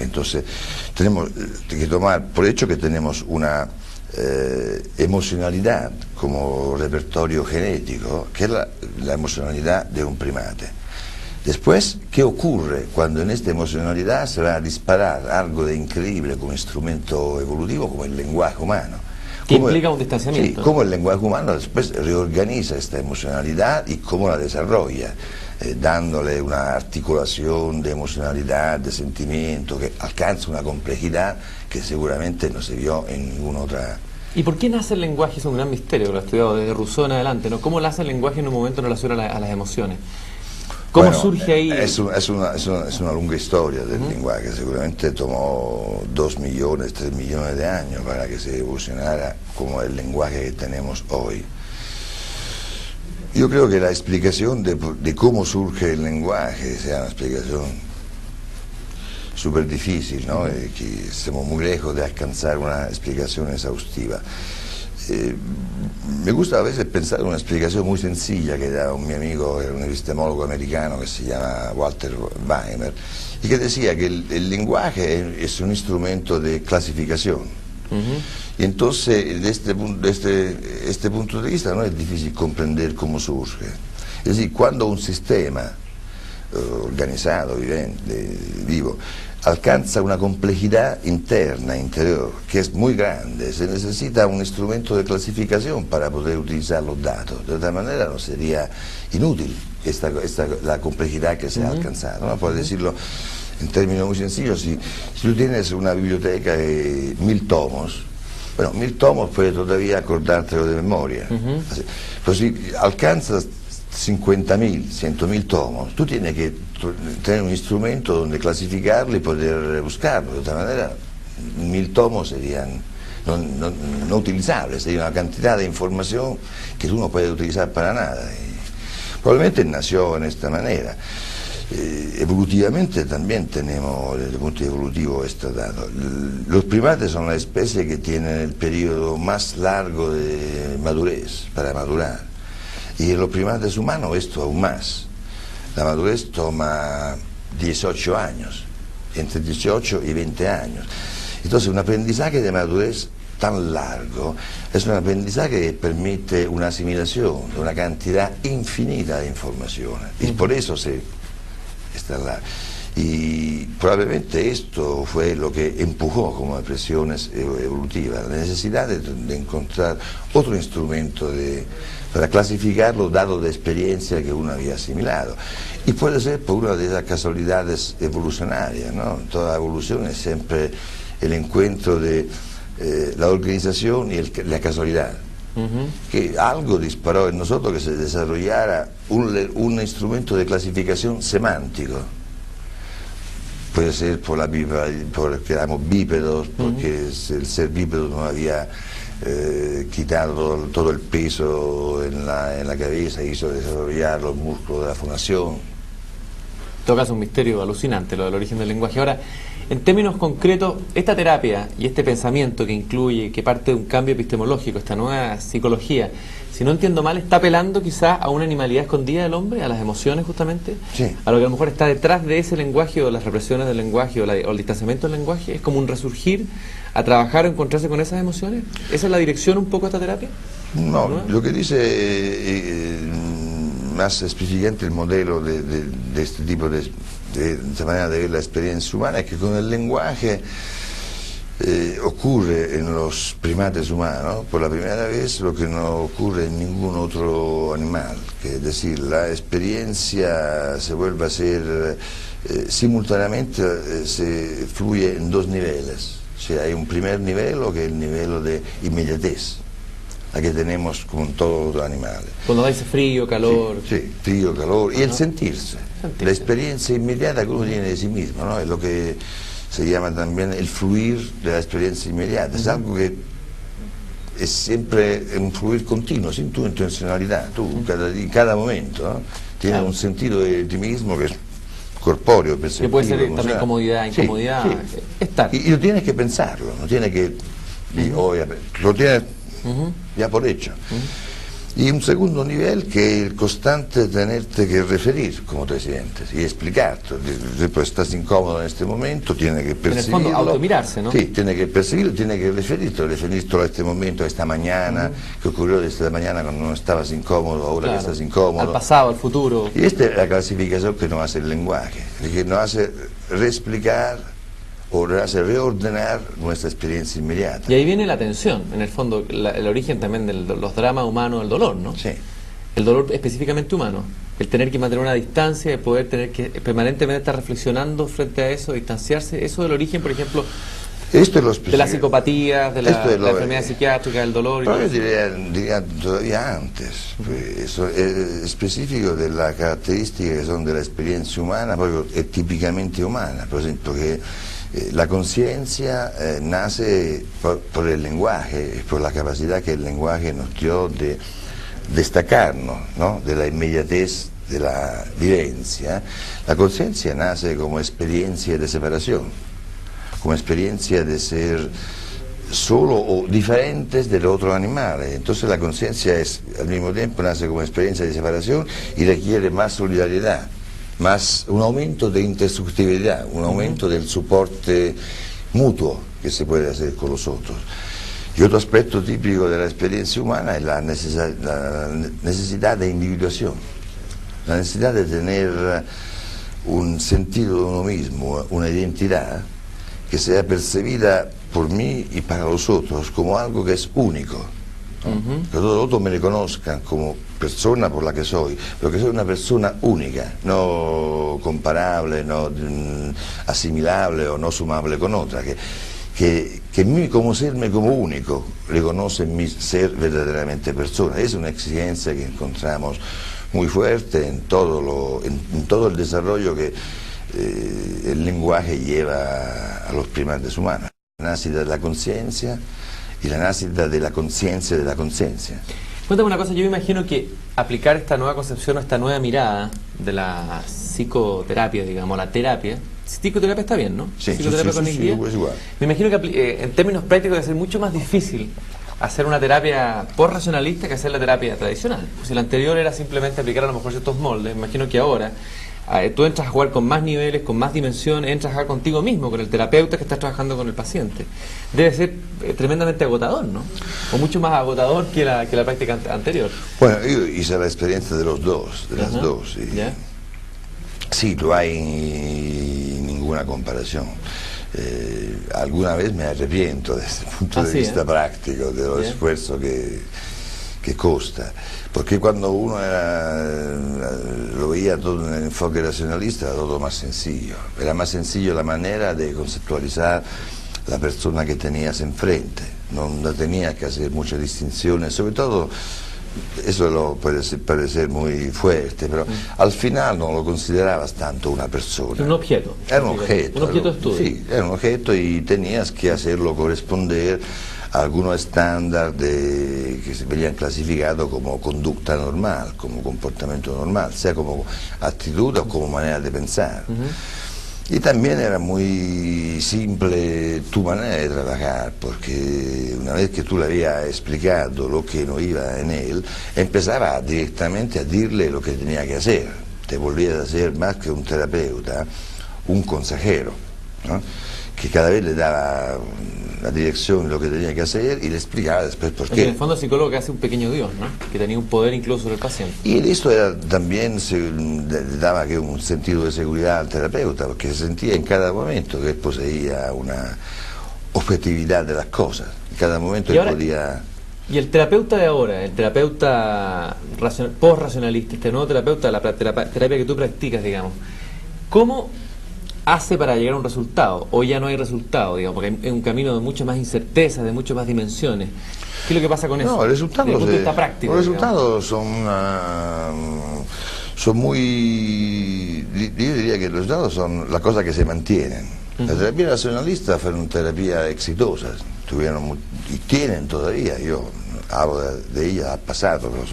Entonces, tenemos que tomar por hecho que tenemos una emocionalidad como repertorio genético, que es la emocionalidad de un primate. Después, ¿qué ocurre cuando en esta emocionalidad se va a disparar algo de increíble como instrumento evolutivo, como el lenguaje humano? Que implica un distanciamiento. Sí, cómo el lenguaje humano después reorganiza esta emocionalidad y cómo la desarrolla, dándole una articulación de emocionalidad, de sentimiento, que alcanza una complejidad que seguramente no se vio en ninguna otra. ¿Y por qué nace el lenguaje? Es un gran misterio, lo he estudiado desde Rousseau en adelante, ¿no? ¿Cómo nace el lenguaje en un momento en relación a las emociones? ¿Cómo surge ahí? Es una lunga historia del lenguaje, seguramente tomó 2 millones, 3 millones de años para que se evolucionara como el lenguaje que tenemos hoy. Yo creo que la explicación de cómo surge el lenguaje sea una explicación súper difícil, ¿no? Que estamos muy lejos de alcanzar una explicación exhaustiva. Me gusta a veces pensar en una explicación muy sencilla que da un mi amigo, un epistemólogo americano que se llama Walter Weimer, y que decía que el lenguaje es un instrumento de clasificación. Y entonces, desde este punto de vista, no es difícil comprender cómo surge. Es decir, cuando un sistema organizado, vivo, alcanza una complejidad interna, interior, que es muy grande, se necesita un instrumento de clasificación para poder utilizar los datos. De otra manera no sería inútil la complejidad que se ha alcanzado, ¿no? Por decirlo en términos muy sencillos, si tú tienes una biblioteca de 1000 tomos, bueno, 1000 tomos puedes todavía acordártelo de memoria. Pero si alcanzas 50.000, 100.000 tomos, tú tienes que tener un instrumento donde clasificarlo y poder buscarlo. De otra manera, 1000 tomos serían no utilizables, sería una cantidad de información que tú no puedes utilizar para nada. Y probablemente nació en esta manera. Evolutivamente también tenemos, desde el punto evolutivo, este dato. Los primates son la especie que tienen el periodo más largo de madurez, para madurar. Y en los primates humanos esto aún más. La madurez toma 18 años, entre 18 y 20 años. Entonces un aprendizaje de madurez tan largo es un aprendizaje que permite una asimilación de una cantidad infinita de informaciones. Y por eso está là. Y probablemente esto fue lo que empujó como presiones evolutivas, la necesidad de encontrar otro instrumento para clasificar los datos de experiencia que uno había asimilado. Y puede ser por una de esas casualidades evolucionarias, ¿no? Toda evolución es siempre el encuentro de la organización y la casualidad. Que algo disparó en nosotros que se desarrollara un instrumento de clasificación semántico. Puede ser porque éramos bípedos, porque el ser bípedo no había quitado todo el peso en la cabeza y hizo desarrollar los músculos de la fonación. En todo caso, un misterio alucinante lo del origen del lenguaje. Ahora, en términos concretos, esta terapia y este pensamiento que incluye, que parte de un cambio epistemológico, esta nueva psicología, si no entiendo mal, está apelando quizás a una animalidad escondida del hombre, a las emociones justamente, sí, a lo que a lo mejor está detrás de ese lenguaje o las represiones del lenguaje o el distanciamiento del lenguaje. Es como un resurgir a trabajar o encontrarse con esas emociones. ¿Esa es la dirección un poco de esta terapia? No, lo que dice más específicamente el modelo de este tipo de manera de ver la experiencia humana es que con el lenguaje ocurre en los primates humanos por la primera vez lo que no ocurre en ningún otro animal, que es decir, la experiencia se vuelve a ser simultáneamente, se fluye en 2 niveles. O sea, hay un primer nivel, que es el nivel de inmediatez, la que tenemos con todos los animales. Cuando dice frío, calor. Sí, frío, calor, y el sentirse. La experiencia inmediata que uno tiene de sí mismo, ¿no? Es lo que se llama también el fluir de la experiencia inmediata. Es algo que es siempre un fluir continuo, sin tu intencionalidad. Tú, en cada momento, ¿no? Tienes un sentido de ti mismo que es corpóreo, perceptivo. Que puede ser también comodidad, incomodidad, sí. Estar. Y no tienes que pensarlo, no tienes que... lo tienes ya por hecho. Y un segundo nivel que es el constante tenerte que referir cómo te sientes y explicarte. Después estás incómodo en este momento, tienes que percibirlo. En el fondo, automirarse, ¿no? Sí, tienes que percibirlo, tienes que referirte a este momento, a esta mañana, que ocurrió esta mañana cuando no estabas incómodo, ahora Claro. que estás incómodo. Al pasado, al futuro. Y esta es la clasificación que nos hace el lenguaje, que nos hace reexplicar o hace reordenar nuestra experiencia inmediata. Y ahí viene la tensión, en el fondo, el origen también de los dramas humanos, el dolor, ¿no? Sí. El dolor específicamente humano, el tener que mantener una distancia, el poder tener que permanentemente estar reflexionando frente a eso, distanciarse, eso del origen, por ejemplo, Esto es lo de específico. la psicopatía, de Esto es la enfermedad psiquiátrica, el dolor. Pero Y yo todo eso. diría todavía antes, eso es específico de las características que son de la experiencia humana, proprio è tipicamente umana, por ejemplo que la conciencia nace por el lenguaje, por la capacidad que el lenguaje nos dio de destacarnos, ¿no?, de la inmediatez de la vivencia. La conciencia nace como experiencia de separación, como experiencia de ser solo o diferentes del otro animal. Entonces la conciencia al mismo tiempo nace como experiencia de separación y requiere más solidaridad, más un aumento de intersubjetividad, un aumento del soporte mutuo que se puede hacer con los otros. Y otro aspecto típico de la experiencia humana es la necesidad de individuación, la necesidad de tener un sentido de uno mismo, una identidad que sea percibida por mí y para los otros como algo que es único, ¿no? Que todos los otros me reconozcan como persona por la que soy, pero que soy una persona única, no comparable, no asimilable o no sumable con otra, que mí como serme como único reconoce mi ser verdaderamente persona. Es una exigencia que encontramos muy fuerte en todo el desarrollo que el lenguaje lleva a los primates humanos. La nacida de la conciencia y la nacida de la conciencia de la conciencia. Cuéntame una cosa, yo me imagino que aplicar esta nueva concepción o esta nueva mirada de la psicoterapia, digamos, la terapia, psicoterapia está bien, ¿no? Sí, Psicoterapia cognitiva. es igual. Me imagino que en términos prácticos debe ser mucho más difícil hacer una terapia post-racionalista que hacer la terapia tradicional. Si la anterior era simplemente aplicar a lo mejor ciertos moldes, me imagino que ahora tú entras a jugar con más niveles, con más dimensiones, entras a jugar contigo mismo, con el terapeuta que estás trabajando con el paciente. Debe ser tremendamente agotador, ¿no? O mucho más agotador que la práctica anterior. Bueno, yo hice la experiencia de los dos, de las dos. Y ¿Ya? sí, no hay ninguna comparación. Alguna vez me arrepiento desde el punto de vista práctico, de los esfuerzos que costa, porque cuando uno lo veía todo en el enfoque racionalista era todo más sencillo, era más sencillo la manera de conceptualizar la persona que tenías enfrente, no tenías que hacer muchas distinciones, sobre todo eso puede parecer muy fuerte, pero al final no lo considerabas tanto una persona. Un objeto. Era un objeto. Un objeto de estudio. Sí, era un objeto y tenías que hacerlo corresponder a algunos estándares que se venían clasificados como conducta normal, como comportamiento normal, sea como actitud o como manera de pensar. Y también era muy simple tu manera de trabajar, porque una vez que tú le habías explicado lo que no iba en él, empezaba directamente a decirle lo que tenía que hacer. Te volvías a ser más que un terapeuta, un consejero, ¿no?, que cada vez le daba la dirección de lo que tenía que hacer y le explicaba después por qué. En el fondo el psicólogo que hace un pequeño Dios, ¿no?, que tenía un poder incluso sobre el paciente. Y esto también le daba un sentido de seguridad al terapeuta, porque se sentía en cada momento que él poseía una objetividad de las cosas. En cada momento él podía... Y el terapeuta de ahora, el terapeuta post-racionalista, este nuevo terapeuta, la terapia que tú practicas, digamos, ¿cómo hace para llegar a un resultado? ¿O ya no hay resultado, digamos, porque es un camino de muchas más incertezas, de muchas más dimensiones? ¿Qué es lo que pasa con eso? No, los resultados, desde el punto de vista práctico, los resultados son muy... Yo diría que los resultados son las cosas que se mantienen. La terapia racionalista fue una terapia exitosa, y tienen todavía, yo hablo de ellas al pasado, pero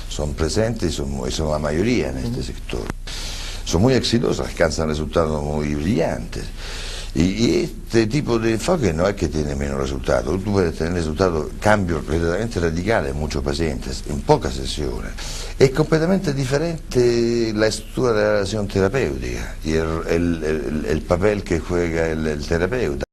son presentes y son la mayoría en este sector. Son muy exitosas, alcanzan resultados muy brillantes. Y este tipo de enfoque no es que tiene menos resultados, tú puedes tener resultados, cambios verdaderamente radicales en muchos pacientes, en pocas sesiones. Es completamente diferente la estructura de la relación terapéutica y el papel que juega el terapeuta.